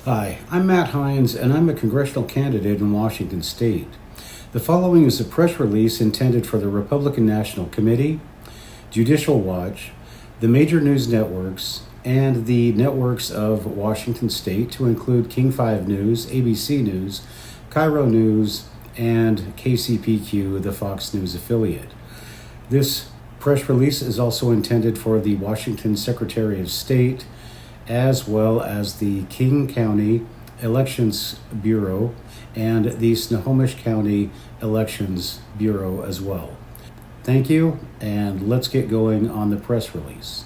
Hi, I'm Matt Heines, and I'm a congressional candidate in Washington State. The following is a press release intended for the Republican National Committee, Judicial Watch, the major news networks, and the networks of Washington State, to include King 5 News, ABC News, Cairo News, and KCPQ, the Fox News affiliate. This press release is also intended for the Washington Secretary of State, as well as the King County Elections Bureau and the Snohomish County Elections Bureau as well. Thank you, and let's get going on the press release.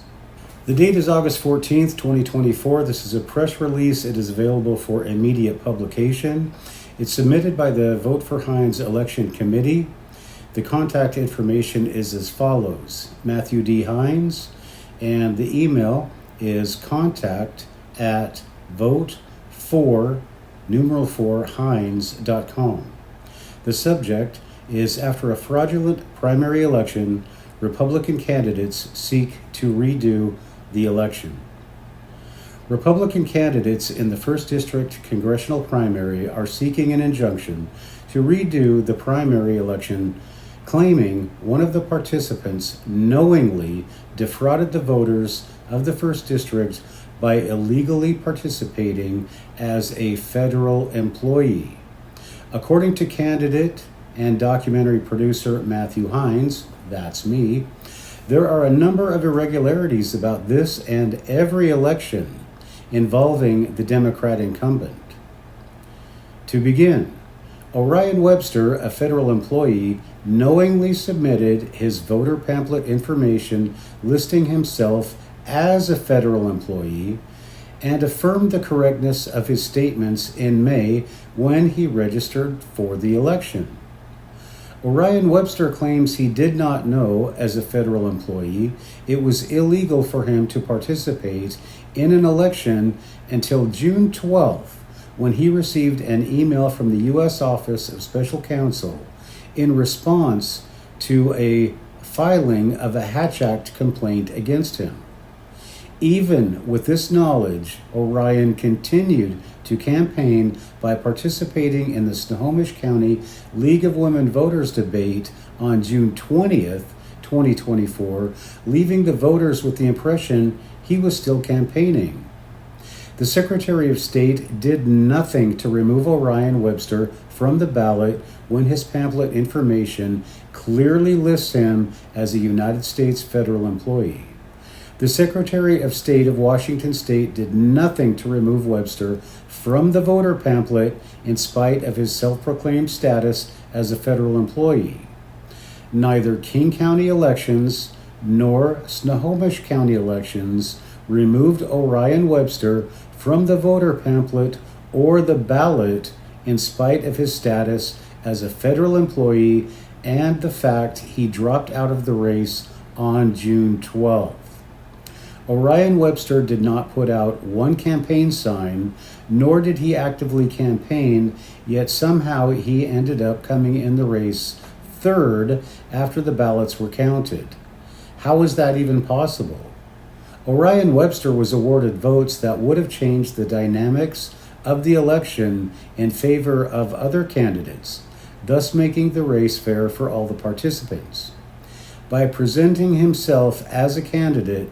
The date is August 14th, 2024. This is a press release. It is available for immediate publication. It's submitted by the Vote for Heines Election Committee. The contact information is as follows: Matthew D. Heines, and the email is contact@vote4Hines.com. The subject is: after a fraudulent primary election, Republican candidates seek to redo the election. Republican candidates in the First District Congressional Primary are seeking an injunction to redo the primary election, claiming one of the participants knowingly defrauded the voters of the First District by illegally participating as a federal employee. According to candidate and documentary producer Matthew Heines, that's me, there are a number of irregularities about this and every election involving the Democrat incumbent. To begin, Orion Webster, a federal employee, knowingly submitted his voter pamphlet information listing himself as a federal employee and affirmed the correctness of his statements in May when he registered for the election. Orion Webster claims he did not know, as a federal employee, it was illegal for him to participate in an election until June 12th, when he received an email from the U.S. Office of Special Counsel in response to a filing of a Hatch Act complaint against him. Even with this knowledge, Orion continued to campaign by participating in the Snohomish County League of Women Voters debate on June 20th, 2024, leaving the voters with the impression he was still campaigning. The Secretary of State did nothing to remove Orion Webster from the ballot when his pamphlet information clearly lists him as a United States federal employee. The Secretary of State of Washington State did nothing to remove Webster from the voter pamphlet in spite of his self-proclaimed status as a federal employee. Neither King County Elections nor Snohomish County Elections removed Orion Webster from the voter pamphlet or the ballot in spite of his status as a federal employee and the fact he dropped out of the race on June 12th. Orion Webster did not put out one campaign sign, nor did he actively campaign, yet somehow he ended up coming in the race third after the ballots were counted. How is that even possible? Orion Webster was awarded votes that would have changed the dynamics of the election in favor of other candidates, thus making the race fair for all the participants. By presenting himself as a candidate,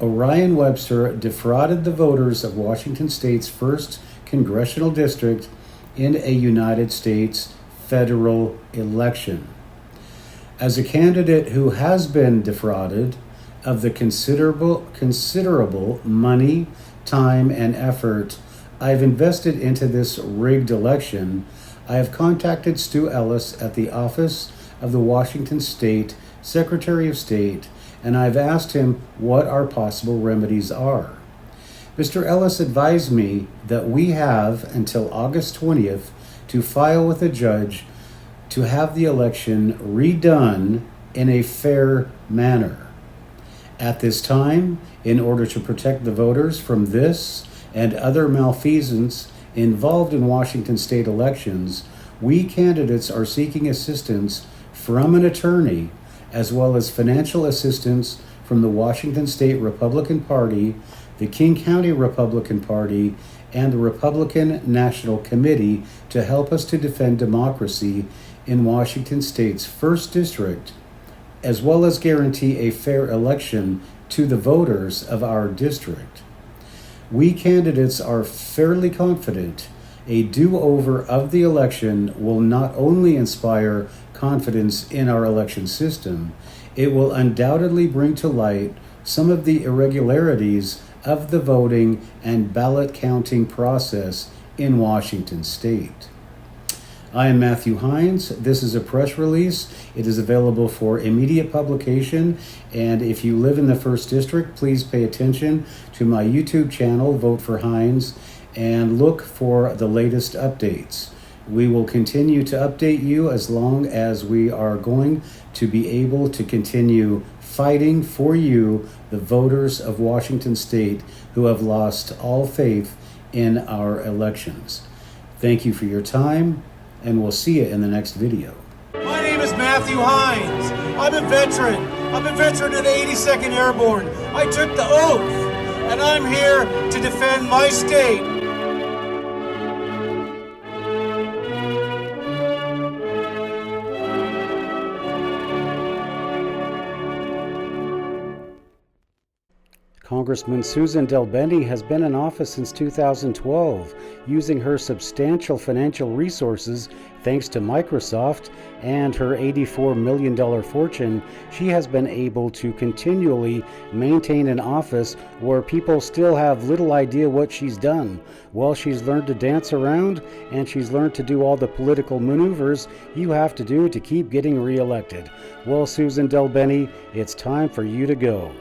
Orion Webster defrauded the voters of Washington State's 1st Congressional District in a United States federal election. As a candidate who has been defrauded of the considerable money, time, and effort I've invested into this rigged election, I have contacted Stu Ellis at the Office of the Washington State Secretary of State, and I've asked him what our possible remedies are. Mr. Ellis advised me that we have until August 20th to file with a judge to have the election redone in a fair manner. At this time, in order to protect the voters from this and other malfeasance involved in Washington state elections, we candidates are seeking assistance from an attorney, as well as financial assistance from the Washington State Republican Party, the King County Republican Party, and the Republican National Committee to help us to defend democracy in Washington State's First District, as well as guarantee a fair election to the voters of our district. We candidates are fairly confident a do-over of the election will not only inspire confidence in our election system, it will undoubtedly bring to light some of the irregularities of the voting and ballot counting process in Washington State. I am Matthew Heines. This is a press release. It is available for immediate publication, and if you live in the First District, please pay attention to my YouTube channel, Vote for Heines, and look for the latest updates. We will continue to update you as long as we are going to be able to continue fighting for you, the voters of Washington State who have lost all faith in our elections. Thank you for your time, and we'll see you in the next video. My name is Matthew Heines. I'm a veteran. I'm a veteran of the 82nd Airborne. I took the oath, and I'm here to defend my state. Congressman Susan DelBene has been in office since 2012. Using her substantial financial resources, thanks to Microsoft, and her $84 million fortune, she has been able to continually maintain an office where people still have little idea what she's done. Well, she's learned to dance around, and she's learned to do all the political maneuvers you have to do to keep getting reelected. Well, Susan DelBene, it's time for you to go.